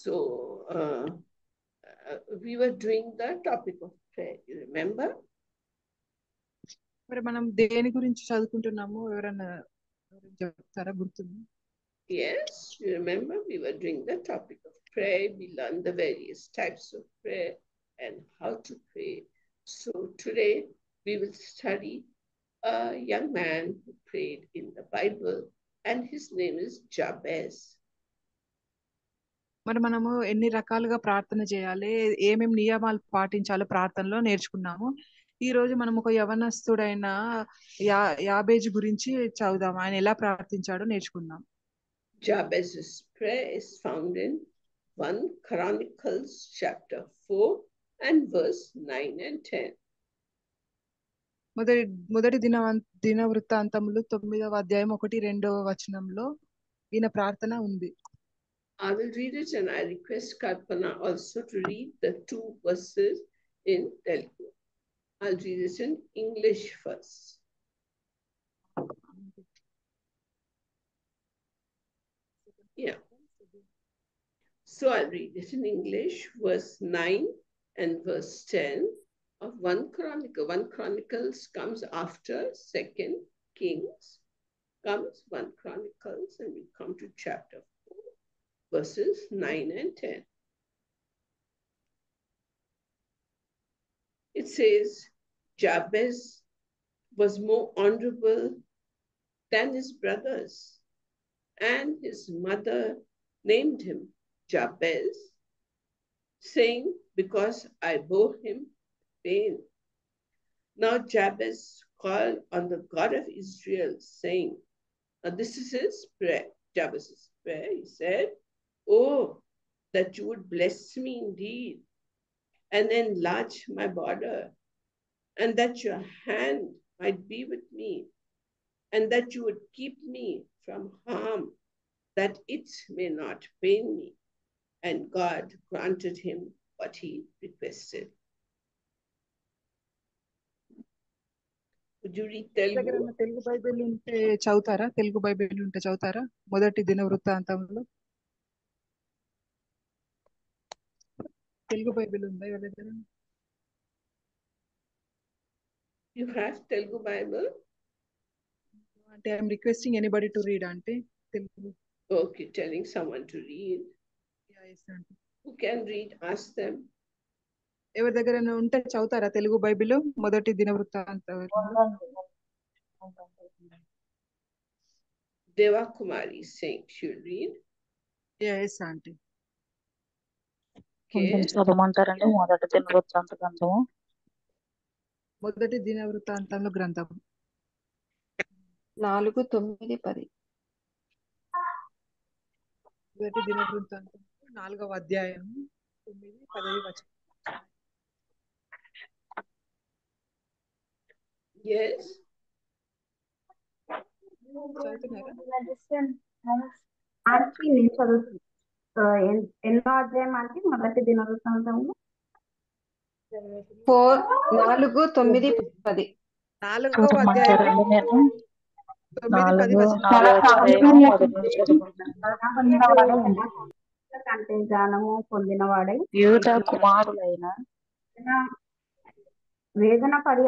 So we were doing the topic of prayer. You remember? మరి మనం దేని గురించి చదువుకుంటున్నాము ఎవరైనా చెప్తారా గుర్తుంది? Yes, you remember we were doing the topic of prayer. We learned the various types of prayer and how to pray. So today we will study a young man who prayed in the Bible, and his name is Jabez. మరి మనము ఎన్ని రకాలుగా ప్రార్థన చేయాలి, ఏమేమి నియమాలు పాటించాలో ప్రార్థనలో నేర్చుకున్నాము. ఈ రోజు మనం ఒక యవనస్తుడైన యాబేజు గురించి చదువుదాం. ఆయన ఎలా ప్రార్థించాడో నేర్చుకుందాం. Jabez's prayer is found in 1 Chronicles chapter 4 and verse 9 and 10. మొదటి దిన వృత్తాంతములు 9వ అధ్యాయం 1-2వ వచనంలో ఈయన ప్రార్థన ఉంది. I will read it, and I request Kalpana also to read the 2 verses in Telugu. I'll read it in English first. Yeah. So I'll read it in English, verse 9 and verse 10 of 1 Chronicle. 1 Chronicles comes after 2 Kings, comes 1 Chronicles, and we come to chapter 4, verses 9 and 10. It says, Jabez was more honorable than his brothers, and his mother named him Jabez, saying, because I bore him pain. Now Jabez called on the God of Israel, saying, now this is his prayer, Jabez's prayer. He said, oh, that you would bless me indeed and enlarge my border, and that your hand might be with me, and that you would keep me from harm, that it may not pain me. And God granted him what he requested. Would you read Telugu? Telugu Bible ఉంటే చదువుతారా? Telugu Bible ఉంటే చదువుతారా? మొదటి దిన వృత్తాంతంలో Telugu Bible ఉందా ఎవరి దగ్గర? You have Telugu Bible? అంటే I'm requesting anybody to read అంటే Telugu. Okay, telling someone to read. Who can read? Ask them. ఎవరి దగ్గర ఉంటే చదువుతారా తెలుగు బైబిల్ మొదటి దిన వృత్తాంతం? Deva Kumari is saying she'll read. Yes, auntie. చదవమంటారండి మొదటి దిన వృత్తాంత గ్రంథము. మొదటి దిన వృత్తాంతంలో గ్రంథము 4, 9, 10. మొదటి దిన వృత్తాంతం 4వ అధ్యాయం 9, 10 వచనం. Yes. ఎన్నో అధ్యాయం అంటే మొదటి దిన వృత్తాంతంలో 4, 9, 10. 4వ అధ్యాయం 9, 10 కంటే జ్ఞానము పొందినవాడై యూదా కుమారులైన వేదన పడి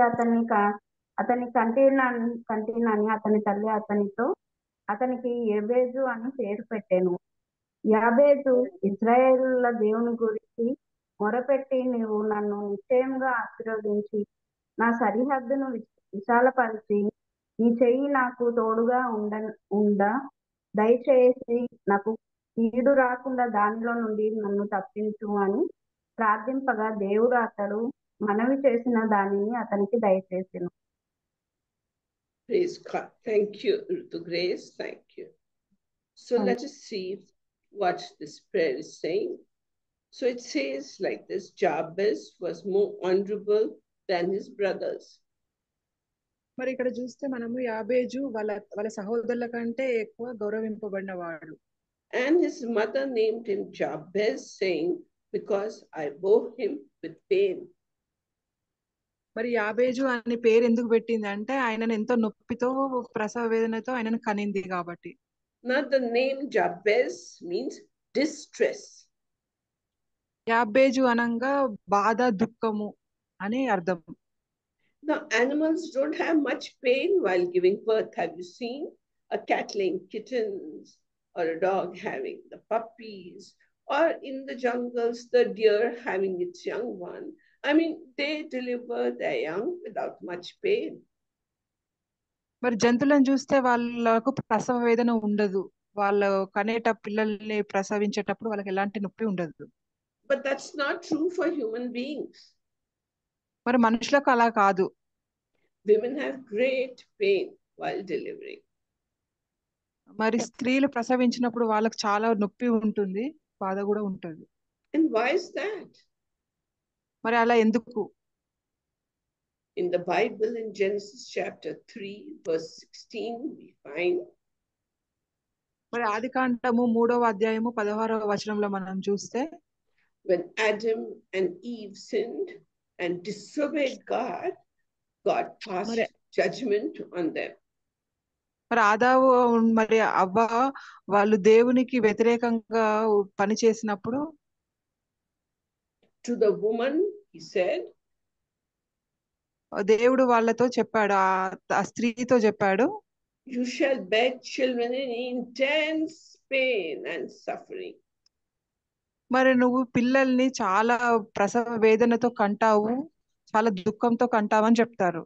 అతని కంటినని అతని తల్లి అతనికి యాబేజు అని పేరు పెట్టాను. యాబేజు ఇశ్రాయేలుల దేవుని గురించి మొరపెట్టి, నీవు నన్ను నిశ్చయంగా ఆశీర్వదించి నా సరిహద్దును విశాలపరిచి నీ చెయ్యి నాకు తోడుగా ఉండ దయచేసి నాకు కీడు రాకుండా దానిలో నుండి నన్ను తప్పించు అని ప్రార్థింపగా దేవుడు అతడు మనవి చేసిన దానిని అతనికి దయచేసెను. Praise God. Thank you, Rutu Grace. Thank you. So let us see what this prayer is saying. So it says like this: Jabez was more honorable than his brothers. మరి ఇక్కడ చూస్తే మనము యాబేజు వాళ్ళ సహోదరుల కంటే ఎక్కువ గౌరవింపబడినవాడు. And his mother named him Jabez, saying, because I bore him with pain. మరి యాబేజు అనే పేరు ఎందుకు పెట్టింది అంటే ఆయనను ఎంతో నొప్పితో ప్రసవ వేదనతో ఆయనను కనింది కాబట్టి. Now the name Jabez means distress. యాబేజు అనంగా బాధ దుఃఖము అని అర్థం. Now, animals don't have much pain while giving birth. Have you seen a cat laying kittens or a dog having the puppies, or in the jungles, the deer having its young one? I mean, they deliver their young without much pain. మరి జంతువులను చూస్తే వాళ్ళకు ప్రసవ వేదన ఉండదు. వాళ్ళు కనేట పిల్లల్ని ప్రసవించేటప్పుడు వాళ్ళకి ఎలాంటి నొప్పి ఉండదు. But that's not true for human beings. మరి మనుషులకు అలా కాదు. Women have great pain while delivering. మరి స్త్రీలు ప్రసవించినప్పుడు వాళ్ళకి చాలా నొప్పి ఉంటుంది, బాధ కూడా ఉంటుంది. And why is that? మరి అలా ఎందుకు? In the Bible, in Genesis chapter 3, verse 16, we find మరి ఆదికాండము 3వ అధ్యాయము 16వ వచనంలో మనం చూస్తే, when Adam and Eve sinned and disobeyed God, God passed judgment on them. మరి ఆదాము మరి అవ్వ వాళ్ళు దేవునికి వ్యతిరేకంగా పని చేసినప్పుడు To the woman, he said, దేవుడు వాళ్ళతో చెప్పాడు, ఆ స్త్రీతో చెప్పాడు, you shall bear children in intense pain and suffering. మరి నువ్వు పిల్లల్ని చాలా ప్రసవ వేదనతో కంటావు, చాలా దుఃఖంతో కంటావు అని చెప్తారు.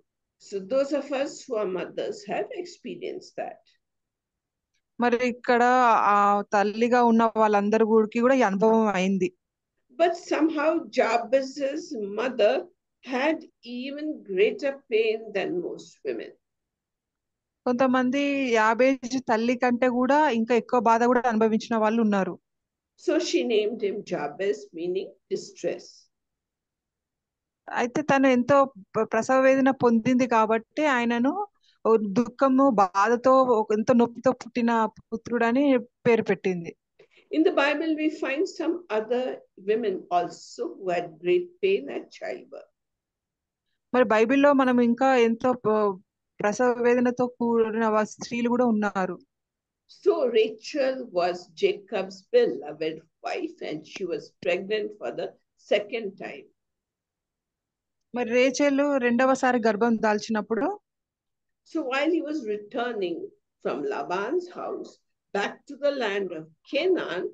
So those of us who are mothers have experienced that. మరి ఇక్కడ ఆ తల్లిగా ఉన్న వాళ్ళందరూ కూడా ఈ అనుభవం అయింది. But somehow Jabez's mother had even greater pain than most women. కొంతమంది యాబేజు తల్లి కంటే కూడా ఇంకా ఎక్కువ బాధ కూడా అనుభవించిన వాళ్ళు ఉన్నారు. So she named him Jabez, meaning distress. అయితే తను ఎంతో ప్రసవ వేదన పొందింది కాబట్టి ఆయనను దుఃఖము బాధతో ఎంతో నొప్పితో పుట్టిన పుత్రుడని పేరు పెట్టింది. In the Bible, we find some other women also who had great pain at childbirth. మరి బైబిల్లో మనం ఇంకా ఎంతో ప్రసవ వేదనతో కూడిన స్త్రీలు కూడా ఉన్నారు. So Rachel was Jacob's beloved wife and she was pregnant for the second time. మరి రేచెలు రెండవసారి గర్భం దాల్చినప్పుడు, so while he was returning from Laban's house back to the land of Canaan,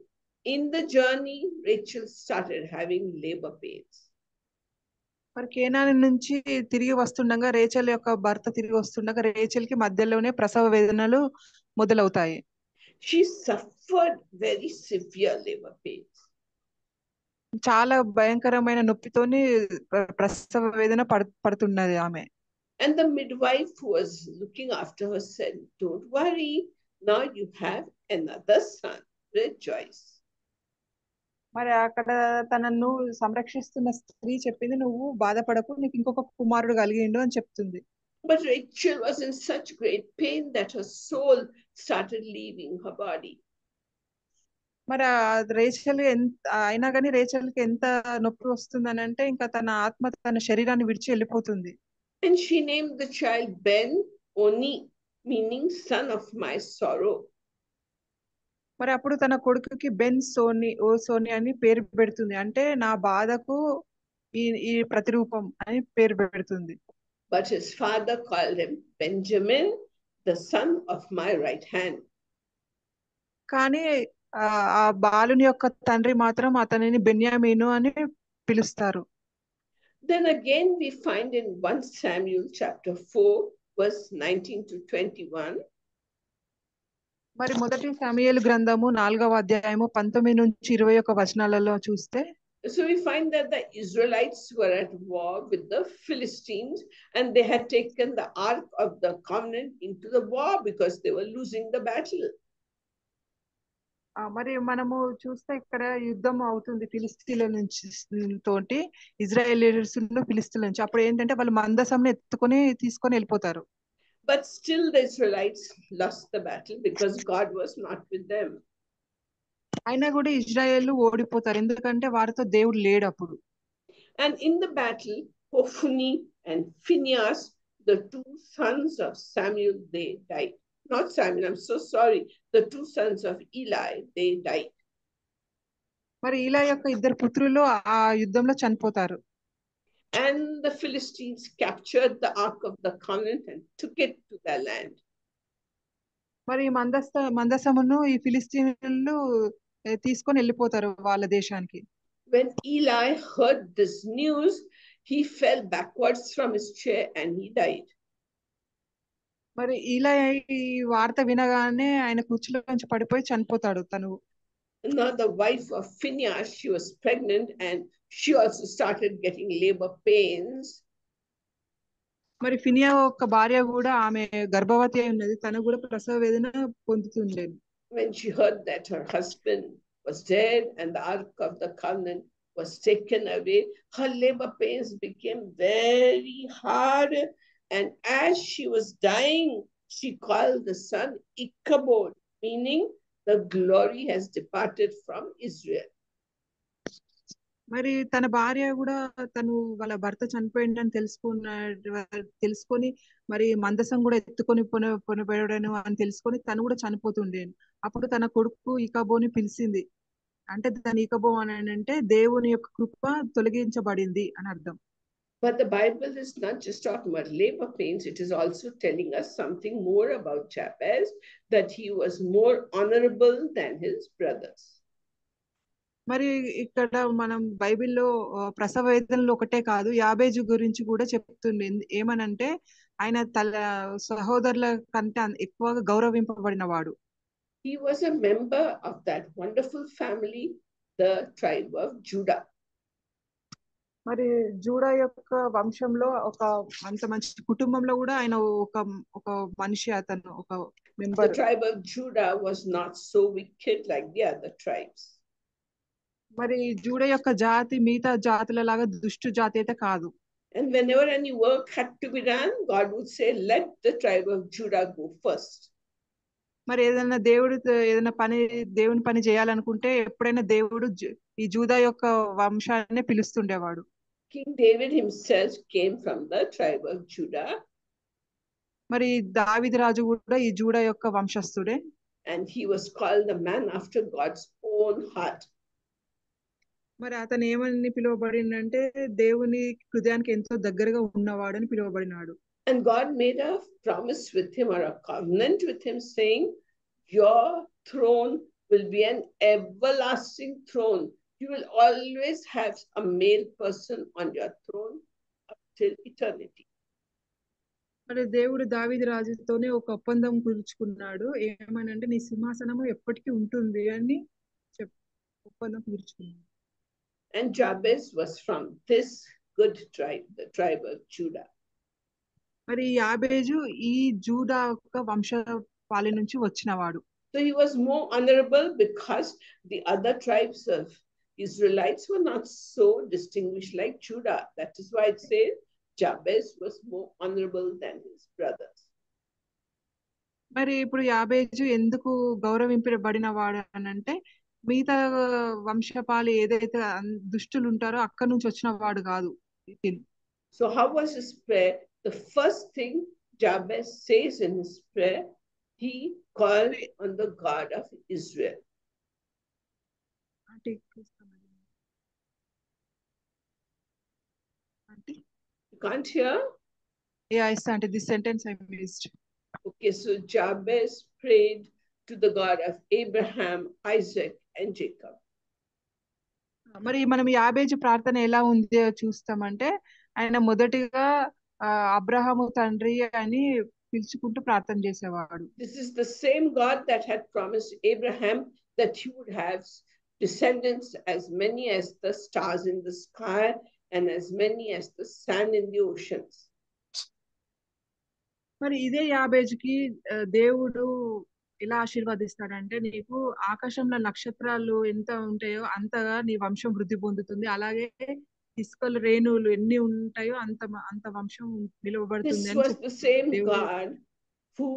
in the journey Rachel started having labor pains. మరి కేనాను నుంచి తిరిగి వస్తుండగా Rachel యొక్క భర్త తిరిగి వస్తుండగా రేచెల్కి మధ్యలోనే ప్రసవ వేదనలు మొదలవుతాయి. She suffered very severe labor pains. చాలా భయంకరమైన నొప్పితోని ప్రసవ వేదన పడుతున్నది ఆమె. And the midwife who was looking after her said, "Don't worry, now you have another son. Rejoice." మరి అక్కడ తనను సంరక్షిస్తున్న స్త్రీ చెప్పింది, నువ్వు బాధపడకు, నీకు ఇంకొక కుమారుడు కలిగిండు అని చెప్తుంది. But Rachel was in such great pain that her soul started leaving her body. మరి రేచెల్ అయినా కానీ రేచెల్కి ఎంత నొప్పి వస్తుందని అంటే ఇంకా తన ఆత్మ తన శరీరాన్ని విడిచి వెళ్ళిపోతుంది. And she named the child Ben Oni, meaning son of my sorrow. మరి అప్పుడు తన కొడుకుకి బెన్ సోని ఓ సోని అని పేరు పెడుతుంది, అంటే నా బాధకు ఈ ప్రతిరూపం అని పేరు పెడుతుంది. But his father called him Benjamin, the son of my right hand. కానీ ఆ బాలుని యొక్క తండ్రి మాత్రం అతనిని బెన్యామీను అని పిలుస్తారు. Then again we find in 1 Samuel chapter 4 verse 19 to 21. మరి మొదటి సమూయేలు గ్రంథము 4వ అధ్యాయము 19 నుంచి 21 వచనాలలో చూస్తే, so we find that the Israelites were at war with the Philistines and they had taken the Ark of the Covenant into the war because they were losing the battle. మరి మనము చూస్తే ఇక్కడ యుద్ధం అవుతుంది ఫిలిస్తీన్ల నుంచి తోటి ఇజ్రాయేలీయుస్ ఫిలిస్తీన్ల నుంచి. అప్పుడు ఏంటంటే వాళ్ళు మందసంని తీసుకొని వెళ్ళిపోతారు. But still the Israelites lost the battle because God was not with them. అయినా కూడా ఇజ్రాయేలు ఓడిపోతారు, ఎందుకంటే వారితో దేవుడు లేడు అప్పుడు. And in the battle, Hophni and Phinehas, the two sons of Samuel, they died. Not Samuel, I'm so sorry. The two sons of Eli, they died. మరి ఇలా యొక్క ఇద్దరు పుత్రులు ఆ యుద్ధంలో చనిపోతారు. And the Philistines captured the Ark of the Covenant and took it to their land. మరి మందసమును ఈ ఫిలిస్తీన్లు తీసుకొని వెళ్ళిపోతారు వాళ్ళ దేశానికి. When Eli heard this news, he fell backwards from his chair and he died. మరి ఇలా ఈ వార్త వినగానే ఆయన కుర్చీలోంచి పడిపోయి చనిపోతాడు తను. Now the wife of Phinehas, she was pregnant and she also started getting labor pains. మరి ఫినియా యొక్క భార్య కూడా ఆమె గర్భవతి అయి ఉన్నది, తను కూడా ప్రసవ వేదన పొందుతుండేది. When she heard that her husband was dead and the Ark of the Covenant was taken away, her labor pains became very hard. And as she was dying, she called the son Ichabod, meaning the glory has departed from Israel. మరి తన భార్య కూడా తను వాళ్ళ భర్త చనిపోయిందని తెలుసుకొని మరి మందసం కూడా ఎత్తుకొని పొనబడను అని తెలుసుకొని తను కూడా చనిపోతుండేను. అప్పుడు తన కొడుకు ఇకబోని పిలిచింది. అంటే దాని ఇకబో అని అంటే దేవుని యొక్క కృప తొలగించబడింది అని అర్థం. But the Bible is not just talking about labor pains, it is also telling us something more about Jabez, that he was more honorable than his brothers. మరి ఇక్కడ మనం బైబిల్లో ప్రసవ వేదనలు ఒకటే కాదు, యాబేజు గురించి కూడా చెప్తుంది. ఏమనంటే ఆయన సహోదరుల కంటే ఎక్కువగా గౌరవింపబడిన వాడు. He was a member of that wonderful family, the tribe of Judah. మరి జూడా యొక్క వంశంలో ఒక అంత మంచి కుటుంబంలో కూడా ఆయన ఒక మనిషి, అతను ఒక member. The tribe of Judah was not so wicked like the other tribes. మరి జూడా యొక్క జాతి మిగతా జాతుల లాగా దుష్టు జాతి అయితే కాదు. And whenever any work had to be done, God would say, let the tribe of Judah go first. మరి ఏదైనా దేవుని పని చేయాలనుకుంటే ఎప్పుడైనా దేవుడు ఈ జూదా యొక్క వంశాన్ని పిలుస్తుండేవాడు. King David himself came from the tribe of Judah. మరి దావీదు రాజు కూడా ఈ జూడా యొక్క వంశస్థుడే. And he was called the man after God's own heart. మరి అతను ఏమని పిలువబడిందంటే దేవుని హృదయానికి ఎంతో దగ్గరగా ఉన్నవాడని పిలువబడినాడు. And God made a promise with him, or a covenant with him, saying, your throne will be an everlasting throne. You will always have a male person on your throne up till eternity. మరి దేవుడు దావీదు రాజుతోనే ఒక ఒప్పందం కుదుర్చుకున్నాడు. ఏమనంటే నీ సింహాసనము ఎప్పటికీ ఉంటుంది అని ఒప్పందం కుదుర్చుకున్నాడు. And Jabez was from this good tribe, the tribe of Judah. మరి యాబేజు ఈ జూదా యొక్క వంశపాలి నుంచి వచ్చినవాడు. So he was more honorable because the other tribes of Israelites were not so distinguished like Judah. That is why it says Jabez was more honorable than his brothers. మరి ఇప్పుడు యాబేజు ఎందుకు గౌరవింపబడిన వాడు అనంటే మిగతా వంశపాలి ఏదైతే దుష్టులు ఉంటారో అక్కడి నుంచి వచ్చిన వాడు కాదు. So how was his prayer? The first thing Jabez says in his prayer, he called on the God of Israel. You can't hear? Yeah, I started this sentence I missed. Okay, so Jabez prayed to the God of Abraham, Isaac, and Jacob. మరి మనం యాబేజు ప్రార్థన ఎలా ఉంది చూస్తామంటే ఆయన మొదటిగా అబ్రహాము తండ్రి అని పిలుచుకుంటూ ప్రార్థన చేసేవాడు. This is the same God that had promised Abraham that he would have descendants as many as the stars in the sky and as many as the sand in the oceans. మరి ఇదే యాబేజుకి దేవుడు ఎలా ఆశీర్వదిస్తాడంటే నీకు ఆకాశంలో నక్షత్రాలు ఎంత ఉంటాయో అంతగా నీ వంశం వృద్ధి పొందుతుంది, అలాగే ఇసుకలు రేణువులు ఎన్ని ఉంటాయో అంత వంశం నిలవబడుతుంది. This was the same God who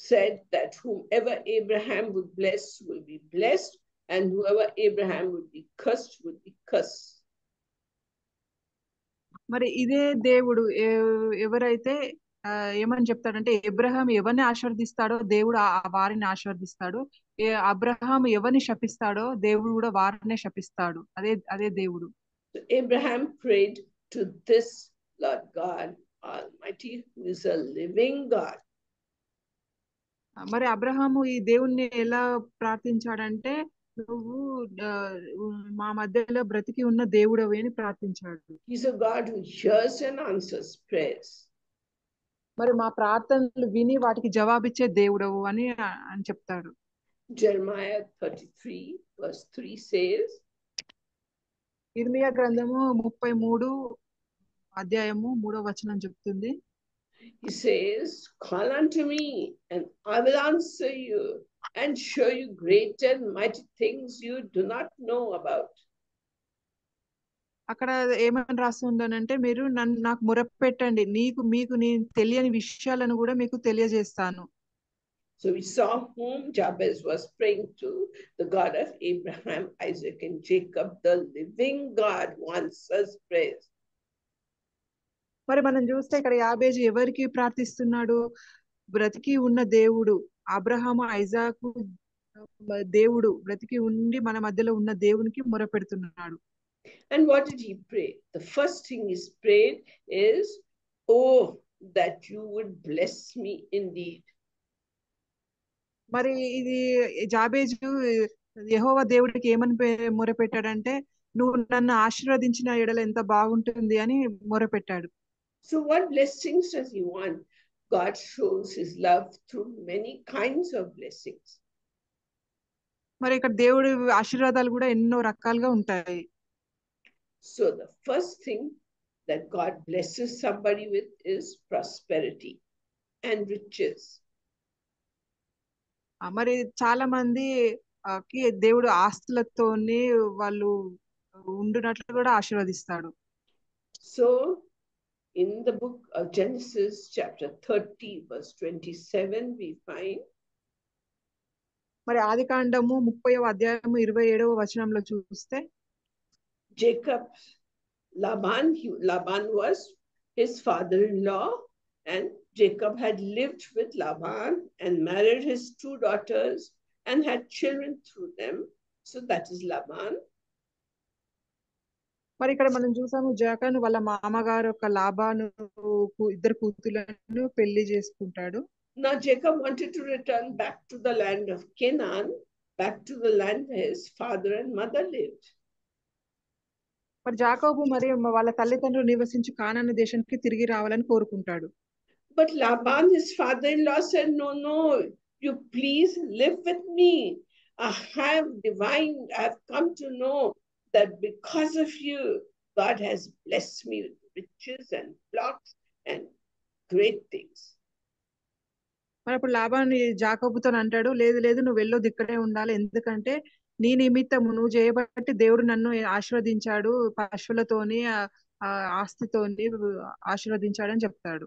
said that whomever Abraham would bless will be blessed and whoever Abraham would be cursed. మరి ఇదే దేవుడు ఎవరైతే ఏమని చెప్తాడంటే అబ్రహాం ఎవరిని ఆశీర్వదిస్తాడో దేవుడు వారిని ఆశీర్వదిస్తాడు, అబ్రహాం ఎవరిని శపిస్తాడో దేవుడు కూడా వారినే శపిస్తాడు. అదే అదే దేవుడు. So Abraham prayed to this Lord God Almighty, who is a living God. మరి అబ్రహాము ఈ దేవుణ్ణి ఎలా ప్రార్థించాడంటే, నువ్వు మా మధ్యలో బ్రతికి ఉన్న దేవుడవి అని ప్రార్థించాడు. He's a God who hears and answers prayers. మరి మా ప్రార్థనలు విని వాటికి జవాబిచ్చే దేవుడవు అని చెప్తాడు. Jeremiah 33 verse 3 says, ఇర్మియా గ్రంథము 33 అధ్యాయము 3వ వచనం చెప్తుంది. He says, call unto me and I will answer you and show you great and mighty things you do not know about. అక్కడ ఏమని రాస్తుందనంటే, మీరు నాకు మొరపెట్టండి, మీకు నేను తెలియని విషయాలను కూడా మీకు తెలియజేస్తాను. So we saw whom Jabez was praying to, the God of Abraham, Isaac, and Jacob, the living God who answers prayers. మరి మనం చూస్తే ఇక్కడ యాబేజు ఎవరికి ప్రార్థిస్తున్నాడు? బ్రతికి ఉన్న దేవుడు, అబ్రహాము ఐజాకు దేవుడు, బ్రతికి ఉండి మన మధ్యలో ఉన్న దేవునికి మొరపెడుతున్నాడు. And what did he pray? The first thing he prayed is, oh, that you would bless me indeed. మరి ఇది జాబేజు యెహోవా దేవుడికి ఏమని మొరపెట్టాడంటే, నువ్వు నన్ను ఆశీర్వదించిన ఎడల ఎంత బాగుంటుంది అని మొరపెట్టాడు. So what blessings does he want? God shows his love through many kinds of blessings. మరి ఇక్కడ దేవుడి ఆశీర్వాదాలు కూడా ఎన్నో రకాలుగా ఉంటాయి. So the first thing that God blesses somebody with is prosperity and riches. మరి చాలా మందికి దేవుడు ఆస్తులతోని వాళ్ళు ఉండునట్లు కూడా ఆశీర్వదిస్తాడు. So in the book of Genesis chapter 30 verse 27 we find, మరి ఆదికాండము 30వ అధ్యాయము 27వ వచనంలో చూస్తే, Laban was his father-in-law, and Jacob had lived with Laban and married his 2 daughters and had children through them. So that is Laban. మరి ఇక్కడ మనం చూసాము, జాకాను వాళ్ళ మామగారు ఒక లాబాను 2 కూతులను పెళ్లి చేసుకుంటాడు. Now Jacob wanted to return back to the land of Canaan, back to the land where his father and mother lived. మరి జాకోబు మరి వాళ్ళ తల్లిదండ్రులు నివసించి కానాను దేశానికి తిరిగి రావాలని కోరుకుంటాడు. But Laban, his father-in-law, said, no, you please live with me. I have come to know that because of you, God has blessed me with riches and flocks and great things. మరి అప్పుడు లాబాను జాకోబుతో అంటాడు, లేదు నువ్వు వెళ్ళొద్దు, ఇక్కడే ఉండాలి, ఎందుకంటే నీ నిమిత్తము నువ్వు చేయబట్టి దేవుడు నన్ను ఆశీర్వదించాడు, పశువులతోని ఆస్తితోని ఆశీర్వదించాడని చెప్తాడు.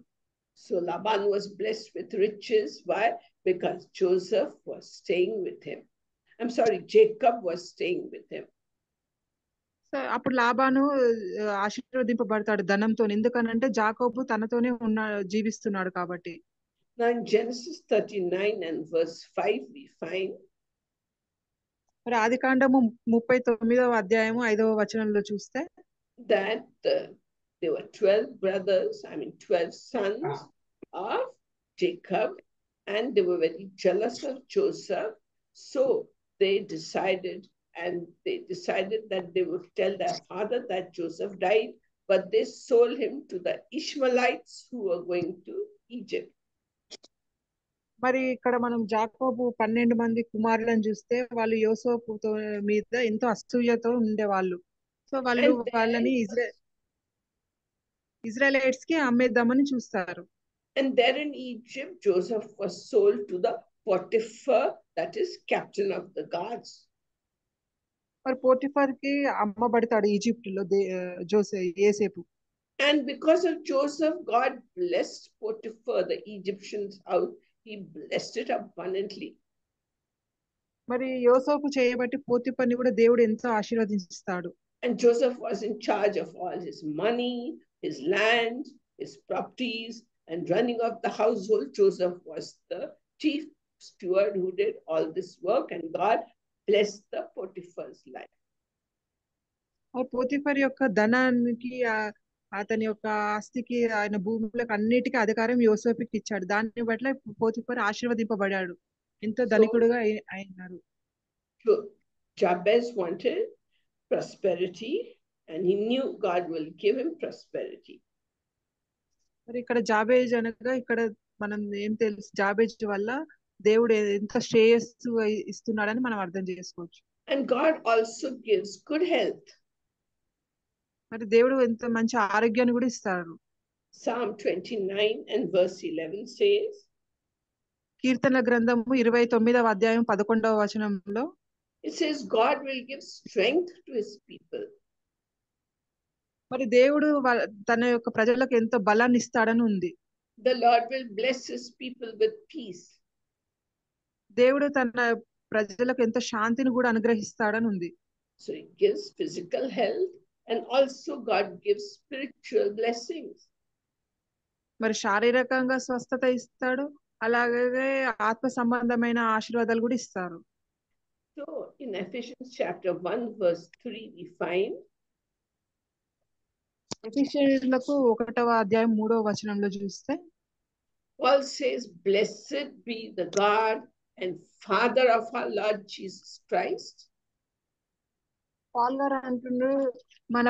So Laban was blessed with riches. Why? Because Joseph was staying with him. I'm sorry, Jacob was staying with him. అప్పుడు లాబాను ఆశీర్వదింపబడతాడు ధనంతో, ఎందుకనంటే జాకోబు తనతోనే జీవిస్తున్నాడు కాబట్టి. Now in Genesis 39 and verse 5 we find, మరి ఆదికాండము 39వ అధ్యాయము 5వ వచనంలో చూస్తే, that there were 12 brothers, 12 sons of Jacob, and they were very jealous of Joseph. So they decided that they would tell their father that Joseph died, but they sold him to the Ishmaelites who were going to Egypt. మరి ఇక్కడ మనం జాకోబు 12 మంది కుమారులను చూస్తే, వాళ్ళు యోసేపు మీద ఎంతో అసూయతో ఉండేవాళ్ళు. సో వాళ్ళు వాళ్ళని ఇజ్రాయెలైట్స్ కి అమ్మేద్దామని చూస్తారు. And there in Egypt, Joseph was sold to the Potiphar, that is captain of the guards. మరి పోటిఫర్ కి అమ్మబడతాడు ఈజిప్ట్ లో యోసేపు. And because of Joseph, God blessed Potiphar, the Egyptian's house. He blessed it abundantly. మరి యోసేపు చేయబట్టి పోతిఫర్ని కూడా దేవుడు ఎంతో ఆశీర్వదిస్తాడు. And Joseph was in charge of all his money, his land, his properties, and running of the household. Joseph was the chief steward who did all this work, and God blessed the Potiphar's life. Potiphar యొక్క ధనానికి అతని యొక్క ఆస్తికి ఆయన భూములకు అన్నిటికీ అధికారం యోసేపుకి ఇచ్చాడు. దాన్ని బట్ల పోతిఫర్ ఆశీర్వదింపబడాడు, ఎంతో ధనికుడుగా అయినారు. So Jabez wanted prosperity, and he knew God will give him prosperity. మరి ఇక్కడ జాబేజ్ అనగా ఇక్కడ మనం ఏం తెలుసు, జాబేజ్ వల్ల దేవుడు ఎంత శ్రేయస్సు ఇస్తున్నాడని మనం అర్థం చేసుకోవచ్చు. And God also gives good health. మరి దేవుడు ఎంత మంచి ఆరోగ్యాన్ని కూడా ఇస్తాడు. Psalm 29 and verse 11 says, కీర్తనల గ్రంథము 29వ అధ్యాయం 11వ వచనంలో it says God will give strength to his people. మరి దేవుడు తన యొక్క ప్రజలకు ఎంతో బలాన్ని ఇస్తాడని ఉంది. The Lord will bless his people with peace. దేవుడు తన ప్రజలకు ఎంతో శాంతిని కూడా అనుగ్రహిస్తాడని ఉంది. So he gives physical health, and also God gives spiritual blessings. మరి శారీరకంగా స్వస్థత ఇస్తాడు, అలాగే ఆత్మ సంబంధమైన ఆశీర్వాదాలు కూడా ఇస్తారు. So in Ephesians chapter 1 verse 3 we find, ఎఫెసీయులకు 1వ అధ్యాయం 3వ వచనంలో చూస్తే Paul says, blessed be the God and Father of our Lord Jesus Christ. Paul గారు అంటున్నారు, మన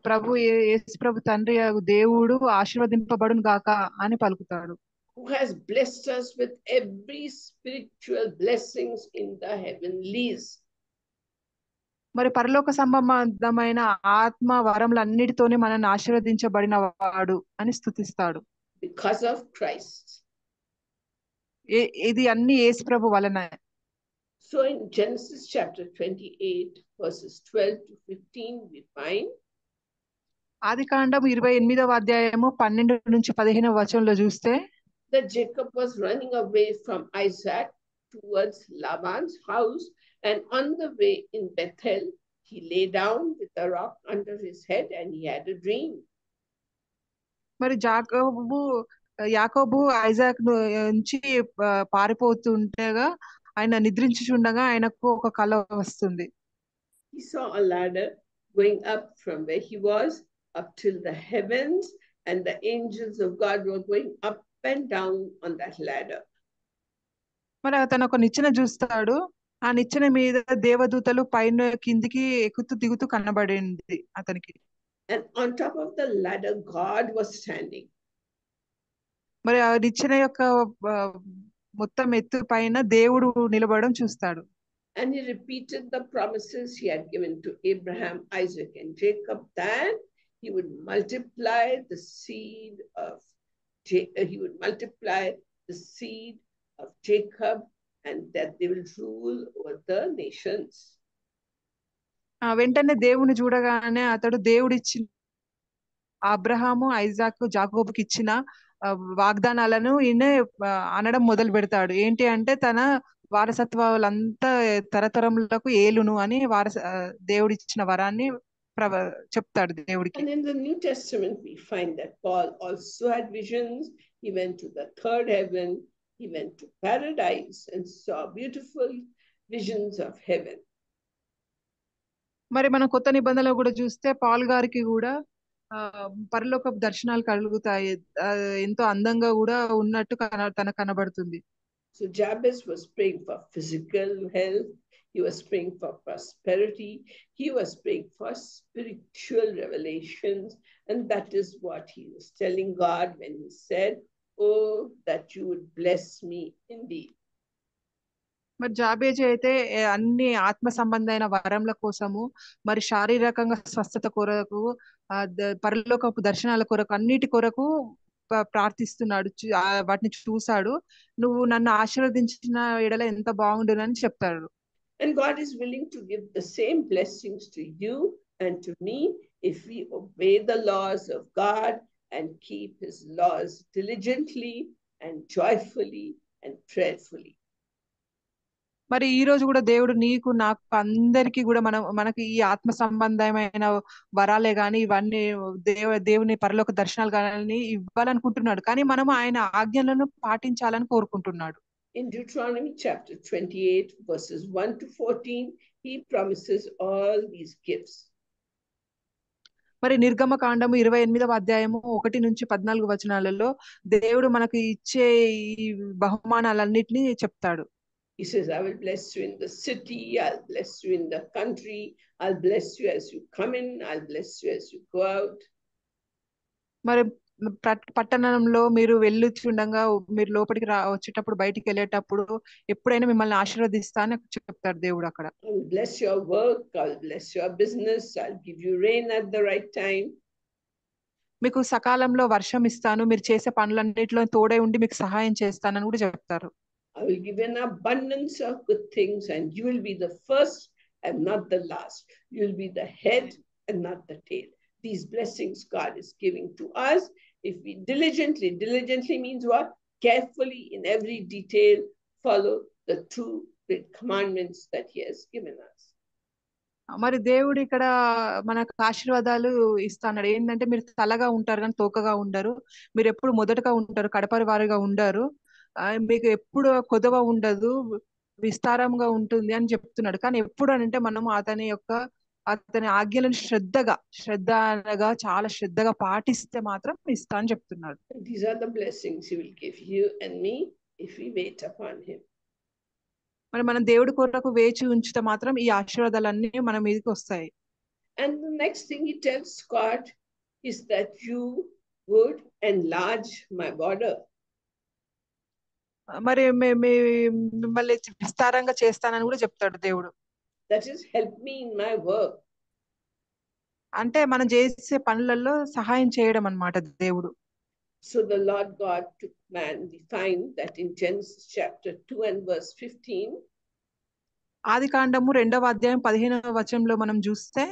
ప్రభు యేసు ప్రభు తండ్రి దేవుడు ఆశీర్వదింపబడును గాక అని పలుకుతాడు. Who has blessed us with every spiritual blessings in the heavenlies. మరి పరలోక సంబంధమైన ఆత్మ వరములన్నిటితోనే మనల్ని ఆశీర్వదించబడిన వాడు అని స్తుతిస్తాడు. Because of Christ. ఇది అన్ని యేసు ప్రభు వలన. So in Genesis chapter 28 verses 12 to 15 we find, ఆదికాండం 28వ అధ్యాయము 12 నుంచి 15వ వచనంలో చూస్తే that Jacob was running away from Isaac towards Laban's house, and on the way in Bethel he lay down with a rock under his head and he had a dream. మరి యాకోబు Isaac నుంచి పారిపోతుండగా ఆయన నిద్రించుచుండగా ఆయనకు ఒక కల వస్తుంది. He saw a ladder going up from where he was up till the heavens, and the angels of God were going up and down on that ladder. మరి అతను ఒక నిచ్చెన చూస్తాడు, ఆ నిచ్చెన మీద దేవదూతలు పైన కిందికి ఎక్కుతూ దిగుతూ కనబడింది అతనికి. And on top of the ladder God was standing. మరి ఆ నిచ్చెన యొక్క మొత్తం ఎత్తు పైన దేవుడు నిలబడడం చూస్తాడు. And he repeated the promises he had given to Abraham, Isaac, and Jacob, that he would multiply the seed of Jacob, and that they will rule over the nations. వెంటనే దేవుని చూడగానే అతడు దేవుడిచ్చిన అబ్రహాము, ఐజాక్, జాకోబుకి ఇచ్చిన వాగ్దానాలను ఈయన అనడం మొదలు పెడతాడు. ఏంటి అంటే తన వారసత్వాలంతా తరతరములకు ఏలును అని దేవుడిచ్చిన వరాన్ని చెప్తాడు దేవుడికి. And in the New Testament we find that Paul also had visions. He went to the third heaven, he went to paradise and saw beautiful visions of heaven. మరి మనం కొత్త నిబంధనలో కూడా చూస్తే పాల్ గారికి కూడా పరలోక దర్శనాలు కలుగుతాయి, ఎంతో అందంగా కూడా ఉన్నట్టు తనకు కనబడుతుంది. So Jabez was praying for physical health, he was praying for prosperity, he was praying for spiritual revelations, and that is what he was telling God when he said, oh, that you would bless me indeed. మరి జాబేజీ అయితే అన్ని ఆత్మ సంబంధమైన వరముల కోసము, మరి శారీరకంగా స్వస్థత కొరకు, పరలోకపు దర్శనాల కొరకు, అన్నిటి కొరకు ప్రార్థిస్తున్నాడు. వాటిని చూశాడు. నువ్వు నన్ను ఆశీర్వదించిన ఎడల ఎంత బాగుండునని చెప్తాడు. And God is willing to give the same blessings to you and to me if we obey the laws of God and keep his laws diligently and joyfully and prayerfully. మరి ఈ రోజు కూడా దేవుడు నీకు నాకు అందరికీ కూడా మనకి ఈ ఆత్మ సంబంధమైన వరాలే గాని ఇవన్నీ దేవుని పరలోక దర్శనాలు కానీ ఇవ్వాలనుకుంటున్నాడు. కానీ మనం ఆయన ఆజ్ఞలను పాటించాలని కోరుకుంటున్నాడు. In Deuteronomy chapter 28, verses 1 to 14, he promises all these gifts. మరి నిర్గమకాండము 28వ అధ్యాయము 1 నుంచి 14 వచనాలలో దేవుడు మనకు ఇచ్చే ఈ బహుమానాలన్నిటినీ చెప్తాడు. He says, I will bless you in the city, I'll bless you in the country, I'll bless you as you come in, I'll bless you as you go out. మరి పట్టణంలో మీరు వెళ్ళుచుండగా మీరు లోపలికి వచ్చేటప్పుడు బయటికి వెళ్ళేటప్పుడు ఎప్పుడైనా మిమ్మల్ని ఆశీర్వదిస్తా అని చెప్తాడు దేవుడు అక్కడ. I'll bless your work, I'll bless your business, I'll give you rain at the right time. మీకు సకాలంలో వర్షం ఇస్తాను, మీరు చేసే పనులన్నిటిలో తోడై ఉండి మీకు సహాయం చేస్తానని కూడా చెప్తారు. I will give an abundance of good things and you will be the first and not the last. You will be the head and not the tail. These blessings God is giving to us if we diligently means what? Carefully in every detail follow the two great commandments that he has given us. మరి దేవుడు ఇక్కడ మనకు ఆశీర్వాదాలు ఇస్తాడు. ఏంటంటే మీరు తలగా ఉంటారు కానీ తోకగా ఉండరు, మీరు ఎప్పుడు మొదటగా ఉంటారు కడపరి వారిగా ఉండరు, మీకు ఎప్పుడు కొదవ ఉండదు, విస్తారంగా ఉంటుంది అని చెప్తున్నాడు. కానీ ఎప్పుడు అంటే మనం అతని ఆజ్ఞలను శ్రద్ధగా చాలా శ్రద్ధగా పాటిస్తే మాత్రం ఇస్తా అని చెప్తున్నాడు. These are the blessings he will give you and me if we wait upon him. మరి మనం దేవుడి కొరకు వేచి ఉంచితే మాత్రం ఈ ఆశీర్వాదాలన్నీ మన మీదకి వస్తాయి. And the next thing he tells God is that you would enlarge my border. మరి మిమ్మల్ని విస్తారంగా చేస్తానని కూడా చెప్తాడు దేవుడు. That is, help me in my work. అంటే మనం చేసే పనులలో సహాయం చేయడం అన్నమాట దేవుడు. So the Lord God took man. We find that in Genesis chapter 2 and verse 15. ఆదికాండము 2వ అధ్యాయం 15వ వచనంలో మనం చూస్తే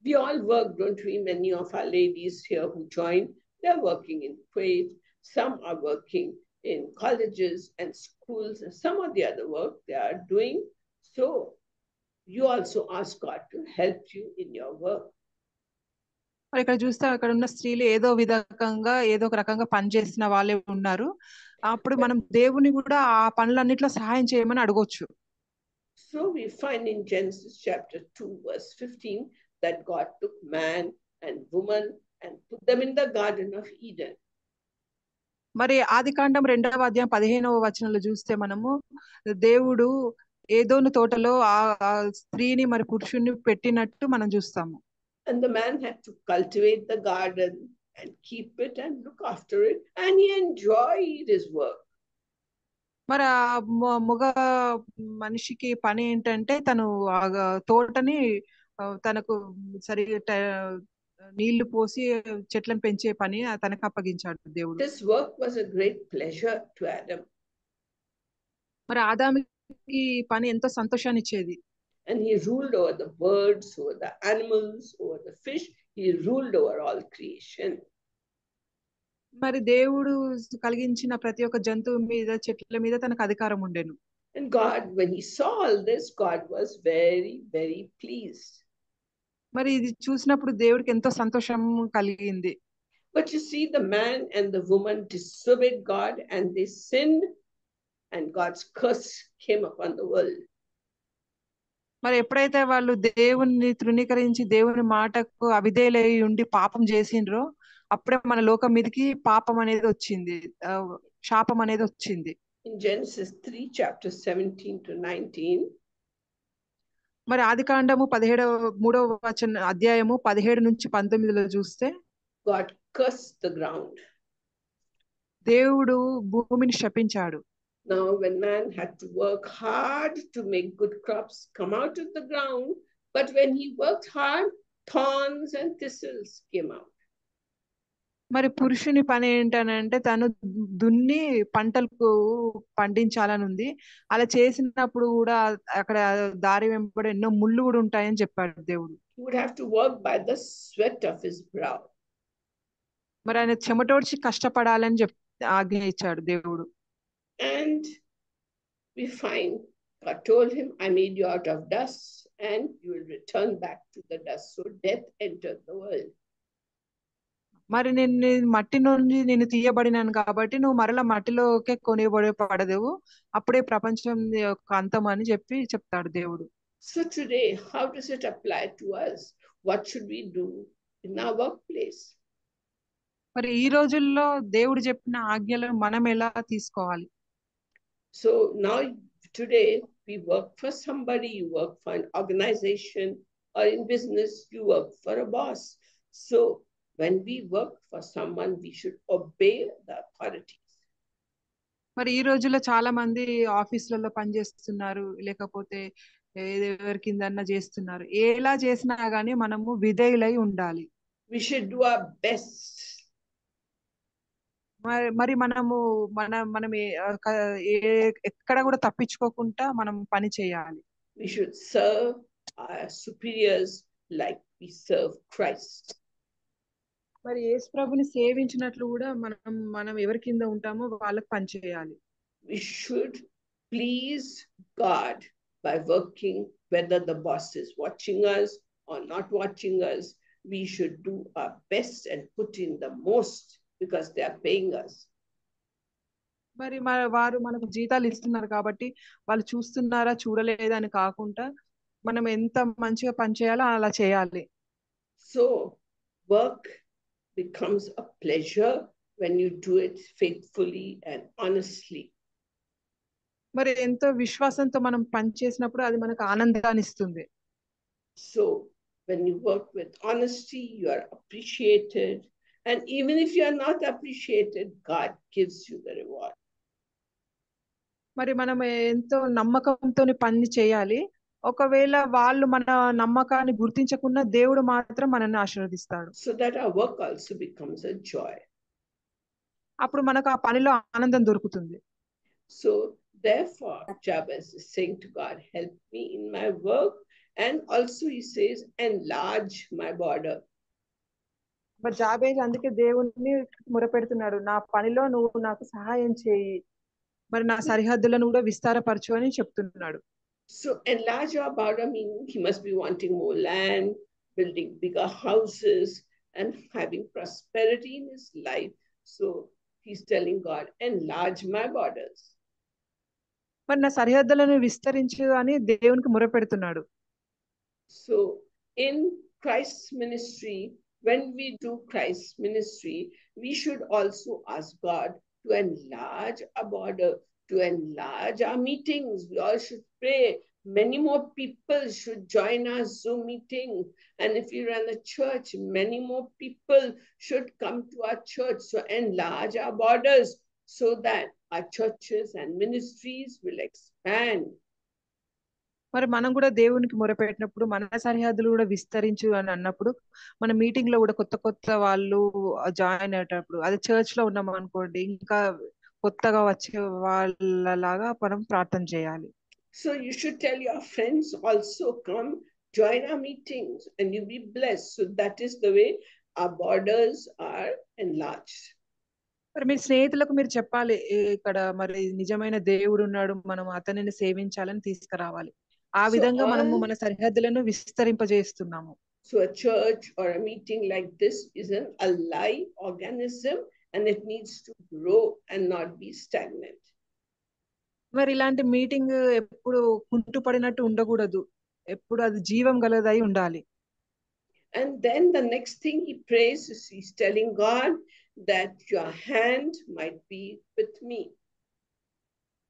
we all work, don't we? Many of our ladies here who joined, they're working in Kuwait. Some are working in colleges and schools, and some of the other work they are doing. So you also ask God to help you in your work. మరి ఇక్కడ చూస్తే అక్కడ ఉన్న స్త్రీలు ఏదో ఒక రకంగా పనిచేసిన వాళ్ళే ఉన్నారు. అప్పుడు మనం దేవుని కూడా ఆ పనులన్నిట్లో సహాయం చేయమని అడగొచ్చు. So we find in Genesis chapter 2 verse 15 that God took man and woman and put them in the Garden of Eden. మరి ఆదికాండం 2వ అధ్యాయం 15వ వచనంలో చూస్తే మనము దేవుడు ఏదోను తోటలో ఆ స్త్రీని మరి పురుషుణ్ణి పెట్టినట్టు మనం చూస్తాము. And the man had to cultivate the garden and keep it and look after it, and he enjoyed his work. మరి ఆ మగ మనిషికి పని ఏంటంటే తను తోటని తనకు సరిగా నీళ్లు పోసి చెట్లను పెంచే పని తనకు అప్పగించాడు దేవుడు. This work was a great pleasure to Adam. మరి ఆదాముకి పని ఎంతో సంతోషాన్ని ఇచ్చేది. And he ruled over the birds, over the animals, over the fish. He ruled over all creation. మరి దేవుడు కలిగించిన ప్రతి ఒక్క జంతువు మీద చెట్ల మీద తనకు అధికారం ఉండెను. And God, when he saw all this, God was very, very pleased. మరి ఇది చూసినప్పుడు దేవుడికి ఎంతో సంతోషం కలిగింది. But you see, the man and the woman disobeyed God and they sinned, and God's curse came upon the world. మరి ఎప్పుడైతే వాళ్ళు దేవుని తృణీకరించి దేవుని మాటకు అవిధేయులై ఉండి పాపం చేసిండ్రో అప్పుడే మన లోకం మీదకి పాపం అనేది వచ్చింది, శాపం అనేది వచ్చింది. In Genesis 3 chapter 17 to 19. మరి ఆదికాండము 3వ అధ్యాయము 17 నుంచి 19లో చూస్తే God cursed the ground. దేవుడు భూమిని శపించాడు. Now when man had to work hard to make good crops come out of the ground, but when he worked hard, thorns and thistles came out. మరి పురుషుని పని ఏంటనంటే తను దున్ని పంటలకు పండించాలని ఉంది. అలా చేసినప్పుడు కూడా అక్కడ దారి వెంబడి ఎన్నో ముళ్ళు కూడా ఉంటాయని చెప్పాడు దేవుడు. He would have to work by the sweat of his brow. మరి ఆయన చెమటోడ్చి కష్టపడాలని ఆజ్ఞ ఇచ్చాడు దేవుడు. And we find God told him, I made you out of dust and you will return back to the dust. So death entered the world. మరి నేను మట్టి నుండి నేను తీయబడినాను కాబట్టి నువ్వు మరలా మట్టిలోకే పడదేవు, అప్పుడే ప్రపంచం యొక్క అంతం అని చెప్తాడు దేవుడు. So today, how does it apply to us? What should we do in our workplace? మరి ఈ రోజుల్లో దేవుడు చెప్పిన ఆజ్ఞలను మనం ఎలా తీసుకోవాలి? So now today we work for somebody, you work for an organization, or in business you work for a boss. So when we work for someone, we should obey the authorities. మరి ఈ రోజుల్లో చాలా మంది ఆఫీసులలో పనిచేస్తున్నారు, లేకపోతే ఎవరి కిందన్నా చేస్తున్నారు. ఎలా చేసినా గానీ మనము విధేయులై ఉండాలి. We should do our best. మరి మనము మనం ఎక్కడ కూడా తప్పించుకోకుండా మనం పని చేయాలి. We should serve our superiors like we serve Christ. మరి యేసు ప్రభుని సేవించినట్లు కూడా మనం ఎవరి కింద ఉంటామో వాళ్ళకి పని చేయాలి. We should please God by working, whether the boss is watching us or not watching us. We should do our best and put in the most because they are paying us. మరి వారు మనకు జీతాలు ఇస్తున్నారు కాబట్టి వాళ్ళు చూస్తున్నారా చూడలేదా అని కాకుండా మనం ఎంత మంచిగా పని చేయాలో అలా చేయాలి. So work becomes a pleasure when you do it faithfully and honestly. మరి ఎంతో విశ్వాసంతో మనం పని చేసినప్పుడు అది మనకు ఆనందాన్ని ఇస్తుంది. So when you work with honesty, you are appreciated. And even if you are not appreciated, God gives you the reward. మరి మనం ఎంతో నమ్మకంతో పని చేయాలి. ఒకవేళ వాళ్ళు మన నమ్మకాన్ని గుర్తించకుండా దేవుడు మాత్రం మనల్ని ఆశీర్వదిస్తాడు. So that our work also becomes a joy. అప్పుడు మనకు ఆ పనిలో ఆనందం దొరుకుతుంది. So therefore, Jabez is saying to God, help me in my work. And also he says, enlarge my border. మరి జాబేజ్ అందుకే దేవుణ్ణి మొరపెడుతున్నాడు, నా పనిలో నువ్వు నాకు సహాయం చేయి, మరి నా సరిహద్దులను కూడా విస్తారపరచు అని చెప్తున్నాడు. So enlarge our border meaning he must be wanting more land, building bigger houses, and having prosperity in his life. So he's telling God, enlarge my borders. మరి నా సరిహద్దులను విస్తరించు అని దేవునికి మొరపెడుతున్నాడు. So in Christ's ministry, when we do Christ's ministry, we should also ask God to enlarge our border, to enlarge our meetings. We all should pray. Many more people should join our Zoom meeting. And if you run a church, many more people should come to our church. So enlarge our borders so that our churches and ministries will expand. మరి మనం కూడా దేవునికి మొరపెట్టినప్పుడు మన సరిహద్దులు కూడా విస్తరించు అని అన్నప్పుడు మన మీటింగ్ లో కూడా కొత్త వాళ్ళు జాయిన్ అయ్యేటప్పుడు, అది చర్చ్ లో ఉన్నాం అనుకోండి, ఇంకా కొత్తగా వచ్చే వాళ్ళలాగా మనం ప్రార్థన చేయాలి. So you should tell your friends also, come join our meetings and you'll be blessed. So that is the way our borders are enlarged. మరి మీ స్నేహితులకు మీరు చెప్పాలి, ఇక్కడ మరి నిజమైన దేవుడు ఉన్నాడు, మనం అతనిని సేవించాలని తీసుకురావాలి. ఆ విధంగా మనము మన సరిహద్దులను విస్తరింపజేస్తున్నాము. So a church or a meeting like this is an alive organism and it needs to grow and not be stagnant. మరి ఇలాంటి మీటింగ్ ఎప్పుడు కుంటుపడినట్టు ఉండకూడదు, ఎప్పుడు అది జీవం గలదై ఉండాలి. And then the next thing he prays is he's telling God that your hand might be with me.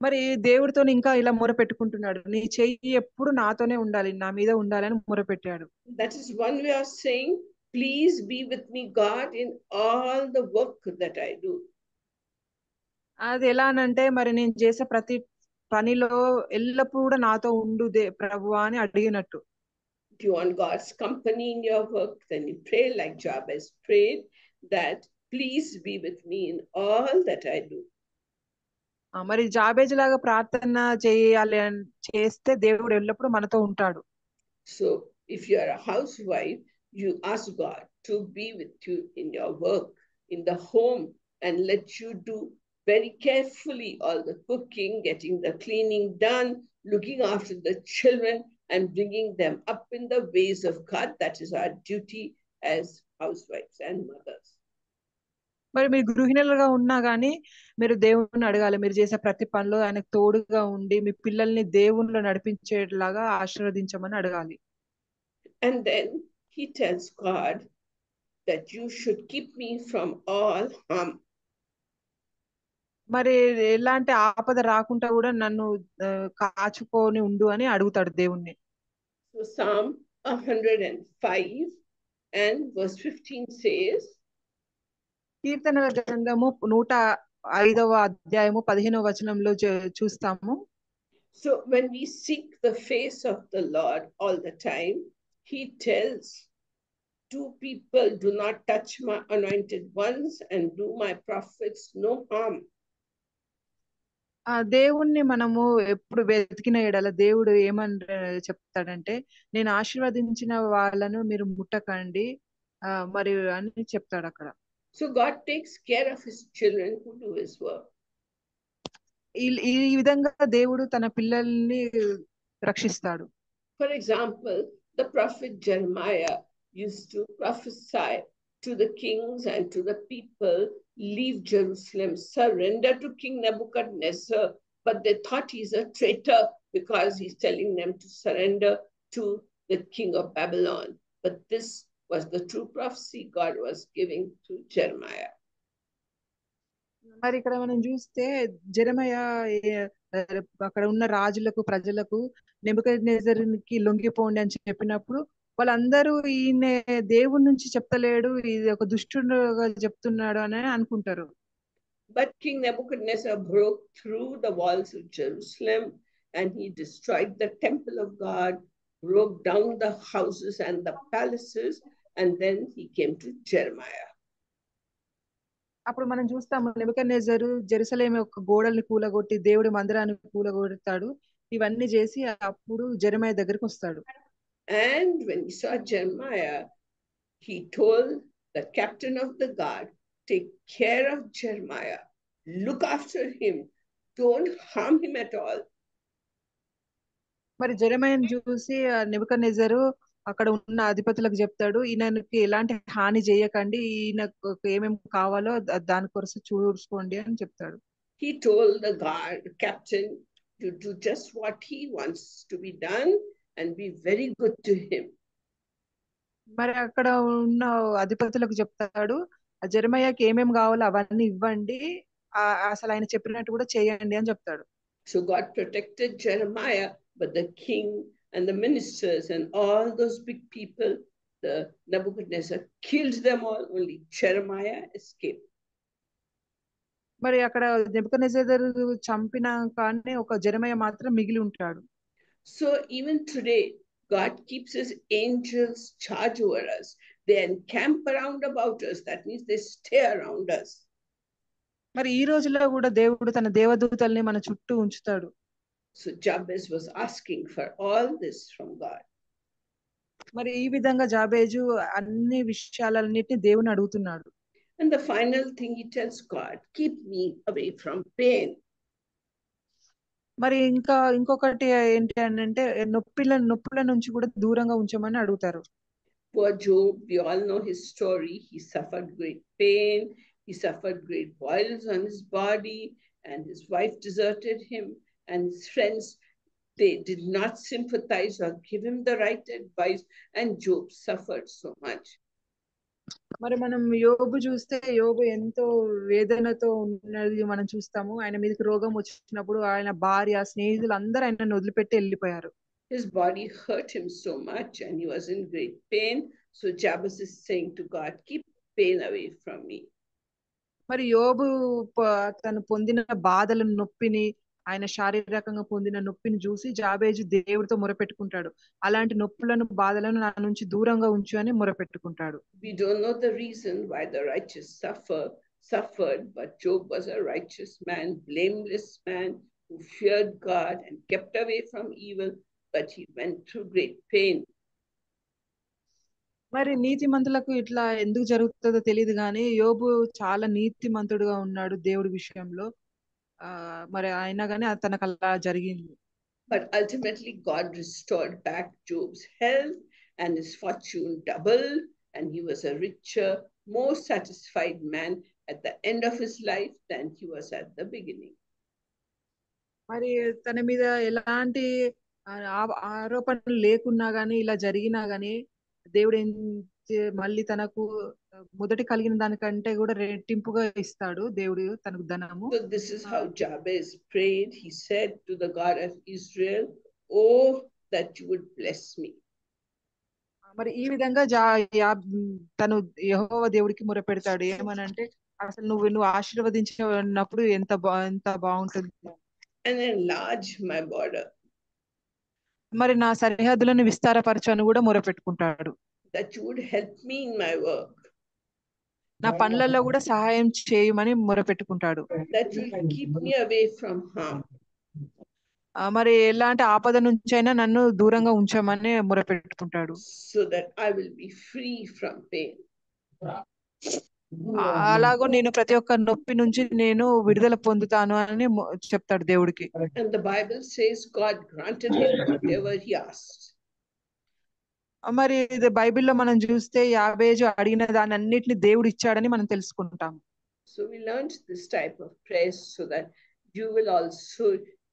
మరి దేవుడితో ఇంకా ఇలా మొరపెట్టుకుంటున్నాడు, నీ చెయ్యి ఎప్పుడు నాతోనే ఉండాలి, నా మీద ఉండాలని మొరపెట్టాడు. That is one way of saying, please be with me, God, in all the work that I do. అది ఎలా అనంటే, మరి నేను చేసే ప్రతి పనిలో ఎల్లప్పుడూ కూడా నాతో ఉండు ప్రభువా అని అడిగినట్టు. Do you want God's company in your work? Then you pray like Jabez prayed, that please be with me in all that I do. మరి జాబేజ్ లాగా ప్రార్థన చేయాలి చేస్తే దేవుడు ఎల్లప్పుడూ మనతో ఉంటాడు. So if you are a housewife, you ask God to be with you in your work, in the home, and let you do very carefully all the cooking, getting the cleaning done, looking after the children, and bringing them up in the ways of God. That is our duty as housewives and mothers. మరి మీరు గృహిణులుగా ఉన్నా గానీ మీరు దేవుణ్ణి అడగాలి. మీరు చేసే ప్రతి పనిలో ఆయనకు తోడుగా ఉండి మీ పిల్లల్ని దేవునిలో నడిపించేలాగా ఆశీర్వదించమని అడగాలి. And then he tells God that you should keep me from all harm. మరి ఎలాంటి ఆపద రాకుండా కూడా నన్ను కాచుకొని ఉండు అని అడుగుతాడు దేవుణ్ణి. So Psalm 105 and verse 15 says, కీర్తనల గ్రంథము 105వ అధ్యాయము 15వ వచనంలో చూస్తాము. So when we seek the face of the Lord all the time, he tells two people, do not touch my anointed ones and do my prophets no harm. ఆ దేవుణ్ణి మనము ఎప్పుడు వెతికిన ఎడల దేవుడు ఏమని చెప్తాడంటే, నేను ఆశీర్వదించిన వాళ్ళను మీరు ముట్టకండి మరి అని చెప్తాడు అక్కడ. So God takes care of his children who do his work. ఈ విధంగా దేవుడు తన పిల్లల్ని రక్షిస్తాడు. For example, the prophet Jeremiah used to prophesy to the kings and to the people, leave Jerusalem, surrender to King Nebuchadnezzar. But they thought he's a traitor because he's telling them to surrender to the king of Babylon. But this was the true prophecy God was giving to Jeremiah. మరి ఇక్కడ మనం చూస్తే జెరెమయా అక్కడ ఉన్న రాజులకు ప్రజలకు నెబుకద్నెజరుకి లొంగిపోండి అని చెప్పినప్పుడు వాళ్ళందరూ ఈయన దేవుడి నుంచి చెప్తలేడు, ఇది ఒక దుష్టుడుగా చెప్తున్నాడు అని అనుకుంటారు. But King Nebuchadnezzar broke through the walls of Jerusalem and he destroyed the temple of God, broke down the houses and the palaces, and then he came to Jeremiah. అప్పుడు మనం చూస్తాము నెబుకద్నెజరు జెరూసలేము యొక్క గోడల్ని కూలగొట్టి దేవుడి మందిరాన్ని కూలగొడతాడు. ఇవన్నీ చేసి అప్పుడు జెరెమయా దగ్గరికి వస్తాడు. And when he saw Jeremiah, he told the captain of the guard, take care of Jeremiah, look after him, don't harm him at all. మరి జెరెమయాను చూసి నెబుకద్నెజరు అక్కడ ఉన్న అధిపతులకు చెప్తాడు, ఈయనకి ఎలాంటి హాని చేయకండి, ఈయనకు ఏమేమి కావాలో దాని కొరకు చూసుకోండి అని చెప్తాడు. He told the guard captain to do just what he wants to be done and be very good to him. మరి అక్కడ ఉన్న అధిపతులకు చెప్తాడు, జెరెమయాకి ఏమేమి కావాలో అవన్నీ ఇవ్వండి, అసలు ఆయన చెప్పినట్టు కూడా చేయండి అని చెప్తాడు. So God protected Jeremiah, but the king and the ministers and all those big people, the Nebuchadnezzar killed them all. Only Jeremiah escaped. మరి అక్కడ నెబుకద్నెజరు చంపినాకనే ఒక జెరెమయా మాత్రం మిగిలి ఉంటాడు. So even today, God keeps his angels charge over us. They encamp around about us. That means they stay around us. మరి ఈ రోజుల్లో కూడా దేవుడు తన దేవదూతల్ని మన చుట్టూ ఉంచుతాడు. So Jabez was asking for all this from God. మరి ఈ విధంగా జాబేజు అన్ని విషయాలన్నిటిని దేవుని అడుగుతున్నాడు. And the final thing he tells God, keep me away from pain. మరి ఇంకొకటి ఏంటి అంటే నొప్పుల నుంచి కూడా దూరంగా ఉంచమని అడుగుతారు. Poor Job, we all know his story. He suffered great pain. He suffered great boils on his body, and his wife deserted him, and his friends, they did not sympathize or give him the right advice, and Job suffered so much. మరి మనం యోబు చూస్తే యోబు ఎంతో వేదనతో ఉన్నది మనం చూస్తాము. ఆయన మీదకి రోగం వచ్చినప్పుడు ఆయన భార్య స్నేహితులు అందరూ ఆయనను వదిలిపెట్టి వెళ్ళిపోయారు. His body hurt him so much and he was in great pain. So Jabez is saying to God, keep pain away from me. మరి యోబు తను పొందిన బాధలను నొప్పిని ఆయన శారీరకంగా పొందిన నొప్పిని చూసి జాబేజు దేవుడితో మొరపెట్టుకుంటాడు, అలాంటి నొప్పులను బాధలను నా నుంచి దూరంగా ఉంచు అని మొరపెట్టుకుంటాడు. We don't know the reason why the righteous suffered, but Job was a righteous man, blameless man who feared God and kept away from evil, but he went through great pain. మరి నీతిమంతులకు ఇట్లా ఎందుకు జరుగుతుందో తెలియదు కానీ యోబు చాలా నీతిమంతుడుగా ఉన్నాడు దేవుడి విషయంలో. మరి అయినా కానీ తనకు అలా జరిగింది. But ultimately God restored back Job's health and his fortune doubled, and he was a richer, more satisfied man at the end of his life than he was at the beginning. మరి తన మీద ఎలాంటి ఆరోపణలు లేకున్నా గానీ ఇలా జరిగినా గానీ దేవుడు మళ్ళీ తనకు మొదటి కలిగిన దానికంటే కూడా రెట్టింపుగా ఇస్తాడు దేవుడు తనకు ధనము. So this is how Jabez prayed. He said to the God of Israel, "Oh, that you would bless me." మరి ఈ విధంగా తను యెహోవా దేవుడికి మొరపెడతాడు. ఏమనంటే అసలు నువ్వు ఆశీర్వదించినప్పుడు ఎంత బాగుంటుంది. And enlarge my border. మరి నా సరిహద్దులను విస్తారపరచు అని కూడా మొరపెట్టుకుంటాడు. That you would help me in my work. నా పనులలో కూడా సహాయం చేయమని మొరపెట్టుకుంటాడు. That you keep me away from harm. మరి ఎలాంటి ఆపద నుంచైనా నన్ను దూరంగా ఉంచమని మొరపెట్టుకుంటాడు. So that I will be free from pain. అలాగో నేను ప్రతి ఒక్క నొప్పి నుంచి నేను విడుదల పొందుతాను అని చెప్తాడు దేవుడికి. And the Bible says God granted him whatever he asked. మరి ఇది బైబిల్లో మనం చూస్తే యాబేజు అడిగిన దాని అన్నిటిని దేవుడు ఇచ్చాడని మనం తెలుసుకుంటాం. So we learned this type of prayer so that you will also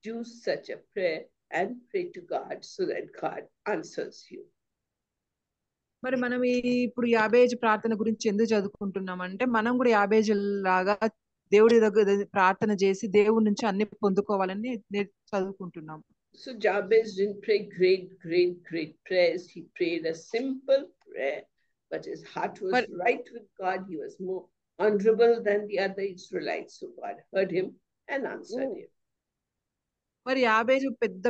do such a prayer and pray to God so that God answers you. మరి మనం ఇప్పుడు యాబేజు ప్రార్థన గురించి ఎందుకు చదువుకుంటున్నాం అంటే మనం కూడా యాబేజు లాగా దేవుడి దగ్గర ప్రార్థన చేసి దేవుడి నుంచి అన్ని పొందుకోవాలని చదువుకుంటున్నాం. So Jabez didn't pray great prayers. He prayed a simple prayer, but his heart was right with God. He was more honorable than the other Israelites. So God heard him and answered him. మరి యాబేజు పెద్ద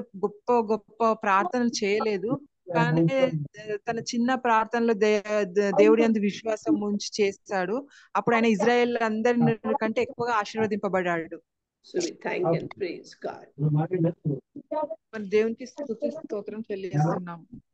గొప్ప ప్రార్థనలు చేయలేదు, కానీ తన చిన్న ప్రార్థనలో దేవుడి యందు విశ్వాసం ఉంచి చేశాడు. అప్పుడు ఆయన ఇజ్రాయెల్ అందరి కంటే ఎక్కువగా ఆశీర్వదింపబడ్డాడు. So we thank and praise God. మన దేవునికి స్తుతి స్తోత్రం చెల్లిస్తున్నాం.